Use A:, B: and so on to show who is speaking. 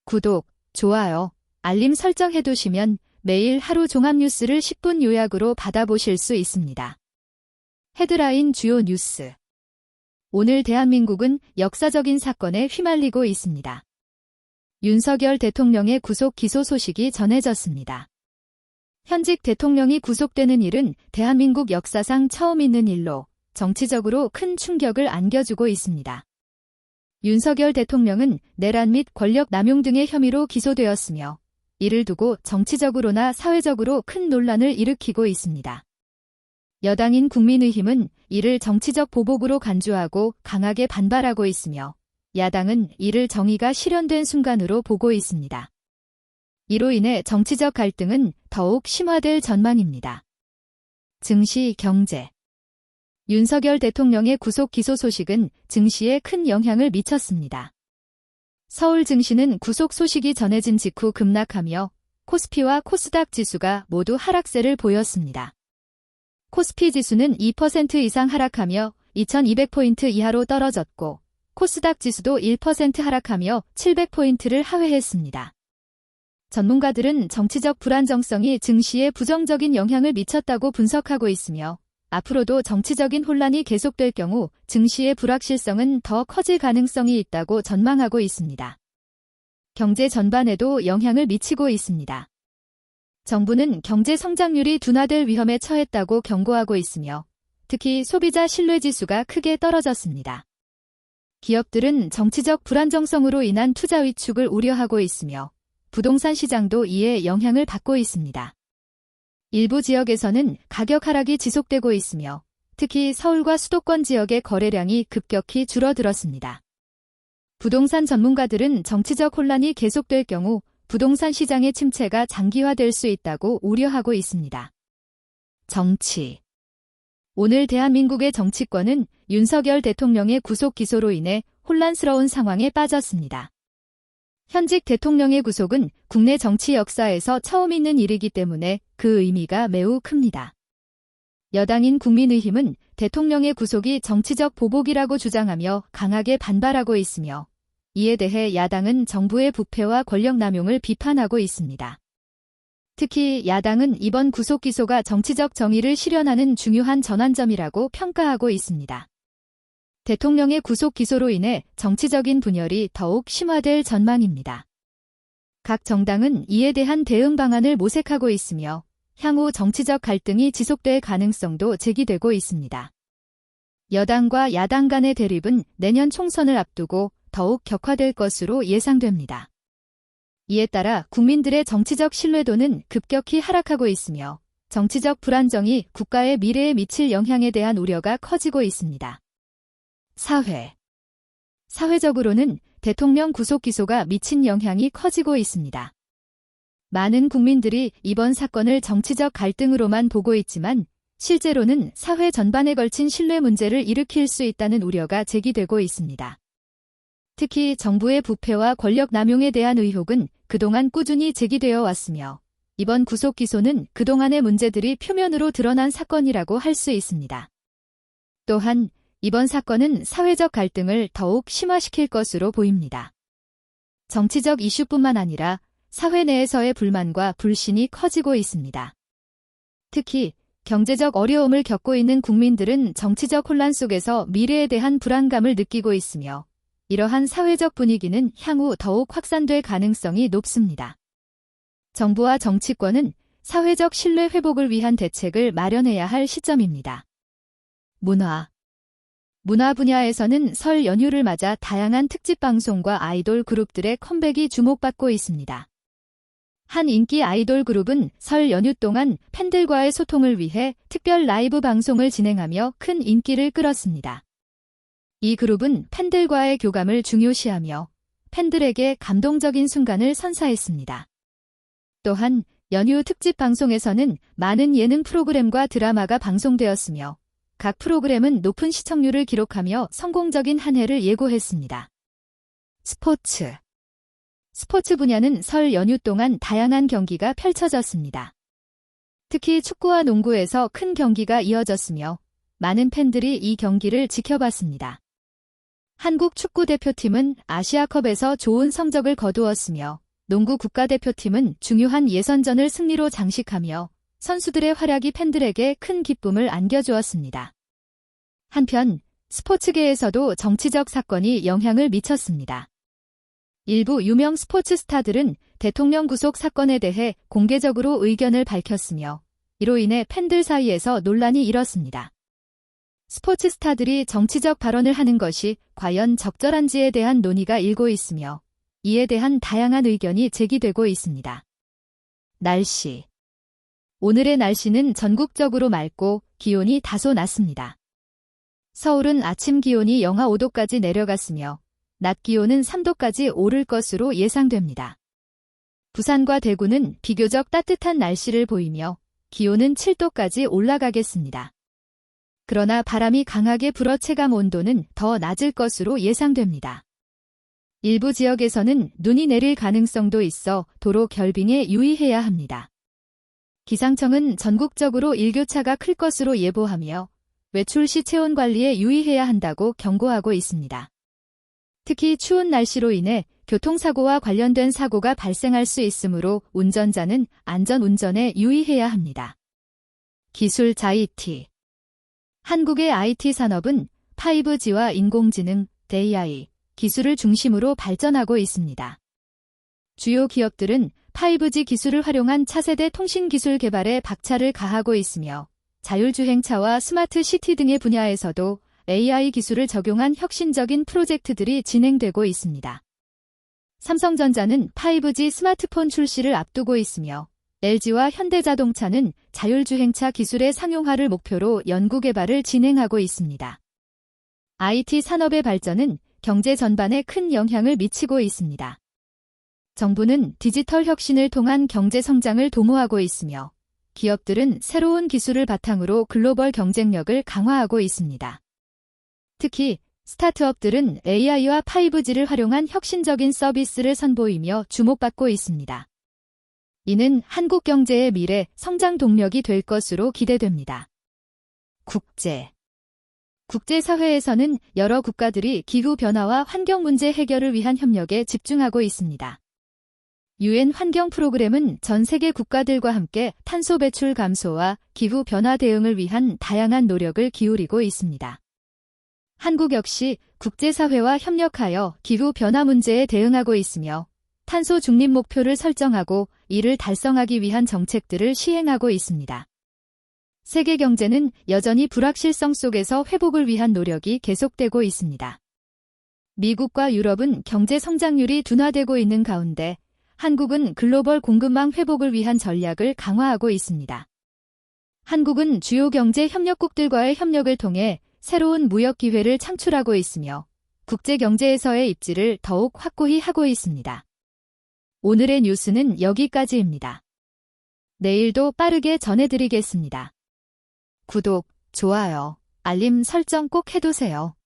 A: 구독, 좋아요, 알림 설정 해두시면 매일 하루 종합 뉴스를 10분 요약으로 받아보실 수 있습니다. 헤드라인 주요 뉴스. 오늘 대한민국은 역사적인 사건에 휘말리고 있습니다. 윤석열 대통령의 구속 기소 소식이 전해졌습니다. 현직 대통령이 구속되는 일은 대한민국 역사상 처음 있는 일로 정치적으로 큰 충격을 안겨주고 있습니다. 윤석열 대통령은 내란 및 권력 남용 등의 혐의로 기소되었으며 이를 두고 정치적으로나 사회적으로 큰 논란을 일으키고 있습니다. 여당인 국민의힘은 이를 정치적 보복으로 간주하고 강하게 반발하고 있으며 야당은 이를 정의가 실현된 순간으로 보고 있습니다. 이로 인해 정치적 갈등은 더욱 심화될 전망입니다. 증시, 경제. 윤석열 대통령의 구속 기소 소식은 증시에 큰 영향을 미쳤습니다. 서울 증시는 구속 소식이 전해진 직후 급락하며 코스피와 코스닥 지수가 모두 하락세를 보였습니다. 코스피 지수는 2% 이상 하락하며 2200포인트 이하로 떨어졌고 코스닥 지수도 1% 하락하며 700포인트를 하회했습니다. 전문가들은 정치적 불안정성이 증시에 부정적인 영향을 미쳤다고 분석하고 있으며 앞으로도 정치적인 혼란이 계속될 경우 증시의 불확실성은 더 커질 가능성이 있다고 전망하고 있습니다. 경제 전반에도 영향을 미치고 있습니다. 정부는 경제 성장률이 둔화될 위험에 처했다고 경고하고 있으며 특히 소비자 신뢰지수가 크게 떨어졌습니다. 기업들은 정치적 불안정성으로 인한 투자 위축을 우려하고 있으며 부동산 시장도 이에 영향을 받고 있습니다. 일부 지역에서는 가격 하락이 지속되고 있으며 특히 서울과 수도권 지역의 거래량이 급격히 줄어들었습니다. 부동산 전문가들은 정치적 혼란이 계속될 경우 부동산 시장의 침체가 장기화될 수 있다고 우려하고 있습니다. 정치. 오늘 대한민국의 정치권은 윤석열 대통령의 구속 기소로 인해 혼란스러운 상황에 빠졌습니다. 현직 대통령의 구속은 국내 정치 역사에서 처음 있는 일이기 때문에 그 의미가 매우 큽니다. 여당인 국민의힘은 대통령의 구속이 정치적 보복이라고 주장하며 강하게 반발하고 있으며 이에 대해 야당은 정부의 부패와 권력 남용을 비판하고 있습니다. 특히 야당은 이번 구속 기소가 정치적 정의를 실현하는 중요한 전환점이라고 평가하고 있습니다. 대통령의 구속 기소로 인해 정치적인 분열이 더욱 심화될 전망입니다. 각 정당은 이에 대한 대응 방안을 모색하고 있으며 향후 정치적 갈등이 지속될 가능성도 제기되고 있습니다. 여당과 야당 간의 대립은 내년 총선을 앞두고 더욱 격화될 것으로 예상됩니다. 이에 따라 국민들의 정치적 신뢰도는 급격히 하락하고 있으며 정치적 불안정이 국가의 미래에 미칠 영향에 대한 우려가 커지고 있습니다. 사회. 사회적으로는 대통령 구속 기소가 미친 영향이 커지고 있습니다. 많은 국민들이 이번 사건을 정치적 갈등으로만 보고 있지만 실제로는 사회 전반에 걸친 신뢰 문제를 일으킬 수 있다는 우려가 제기되고 있습니다. 특히 정부의 부패와 권력 남용에 대한 의혹은 그동안 꾸준히 제기되어 왔으며 이번 구속 기소는 그동안의 문제들이 표면으로 드러난 사건이라고 할 수 있습니다. 또한 이번 사건은 사회적 갈등을 더욱 심화시킬 것으로 보입니다. 정치적 이슈뿐만 아니라 사회 내에서의 불만과 불신이 커지고 있습니다. 특히 경제적 어려움을 겪고 있는 국민들은 정치적 혼란 속에서 미래에 대한 불안감을 느끼고 있으며 이러한 사회적 분위기는 향후 더욱 확산될 가능성이 높습니다. 정부와 정치권은 사회적 신뢰 회복을 위한 대책을 마련해야 할 시점입니다. 문화 분야에서는 설 연휴를 맞아 다양한 특집 방송과 아이돌 그룹들의 컴백이 주목받고 있습니다. 한 인기 아이돌 그룹은 설 연휴 동안 팬들과의 소통을 위해 특별 라이브 방송을 진행하며 큰 인기를 끌었습니다. 이 그룹은 팬들과의 교감을 중요시하며 팬들에게 감동적인 순간을 선사했습니다. 또한 연휴 특집 방송에서는 많은 예능 프로그램과 드라마가 방송되었으며 각 프로그램은 높은 시청률을 기록하며 성공적인 한 해를 예고했습니다. 스포츠 분야는 설 연휴 동안 다양한 경기가 펼쳐졌습니다. 특히 축구와 농구에서 큰 경기가 이어졌으며 많은 팬들이 이 경기를 지켜봤습니다. 한국 축구대표팀은 아시아컵에서 좋은 성적을 거두었으며 농구 국가대표팀은 중요한 예선전을 승리로 장식하며 선수들의 활약이 팬들에게 큰 기쁨을 안겨주었습니다. 한편 스포츠계에서도 정치적 사건이 영향을 미쳤습니다. 일부 유명 스포츠 스타들은 대통령 구속 사건에 대해 공개적으로 의견을 밝혔으며 이로 인해 팬들 사이에서 논란이 일었습니다. 스포츠 스타들이 정치적 발언을 하는 것이 과연 적절한지에 대한 논의가 일고 있으며 이에 대한 다양한 의견이 제기되고 있습니다. 날씨. 오늘의 날씨는 전국적으로 맑고 기온이 다소 낮습니다. 서울은 아침 기온이 영하 5도까지 내려갔으며 낮 기온은 3도까지 오를 것으로 예상됩니다. 부산과 대구는 비교적 따뜻한 날씨를 보이며 기온은 7도까지 올라가겠습니다. 그러나 바람이 강하게 불어 체감 온도는 더 낮을 것으로 예상됩니다. 일부 지역에서는 눈이 내릴 가능성도 있어 도로 결빙에 유의해야 합니다. 기상청은 전국적으로 일교차가 클 것으로 예보하며 외출 시 체온 관리에 유의해야 한다고 경고하고 있습니다. 특히 추운 날씨로 인해 교통사고와 관련된 사고가 발생할 수 있으므로 운전자는 안전운전에 유의해야 합니다. 기술 자이티. 한국의 IT 산업은 5G와 인공지능, AI 기술을 중심으로 발전하고 있습니다. 주요 기업들은 5G 기술을 활용한 차세대 통신기술 개발에 박차를 가하고 있으며 자율주행차와 스마트 시티 등의 분야에서도 AI 기술을 적용한 혁신적인 프로젝트들이 진행되고 있습니다. 삼성전자는 5G 스마트폰 출시를 앞두고 있으며 LG와 현대자동차는 자율주행차 기술의 상용화를 목표로 연구개발을 진행하고 있습니다. IT 산업의 발전은 경제 전반에 큰 영향을 미치고 있습니다. 정부는 디지털 혁신을 통한 경제 성장을 도모하고 있으며 기업들은 새로운 기술을 바탕으로 글로벌 경쟁력을 강화하고 있습니다. 특히 스타트업들은 AI와 5G를 활용한 혁신적인 서비스를 선보이며 주목받고 있습니다. 이는 한국 경제의 미래 성장 동력이 될 것으로 기대됩니다. 국제사회에서는 여러 국가들이 기후변화와 환경 문제 해결을 위한 협력에 집중하고 있습니다. UN 환경 프로그램은 전 세계 국가들과 함께 탄소 배출 감소와 기후변화 대응을 위한 다양한 노력을 기울이고 있습니다. 한국 역시 국제사회와 협력하여 기후변화 문제에 대응하고 있으며 탄소 중립 목표를 설정하고 이를 달성하기 위한 정책들을 시행하고 있습니다. 세계 경제는 여전히 불확실성 속에서 회복을 위한 노력이 계속되고 있습니다. 미국과 유럽은 경제 성장률이 둔화되고 있는 가운데 한국은 글로벌 공급망 회복을 위한 전략을 강화하고 있습니다. 한국은 주요 경제 협력국들과의 협력을 통해 새로운 무역 기회를 창출하고 있으며 국제 경제에서의 입지를 더욱 확고히 하고 있습니다. 오늘의 뉴스는 여기까지입니다. 내일도 빠르게 전해드리겠습니다. 구독, 좋아요, 알림 설정 꼭 해두세요.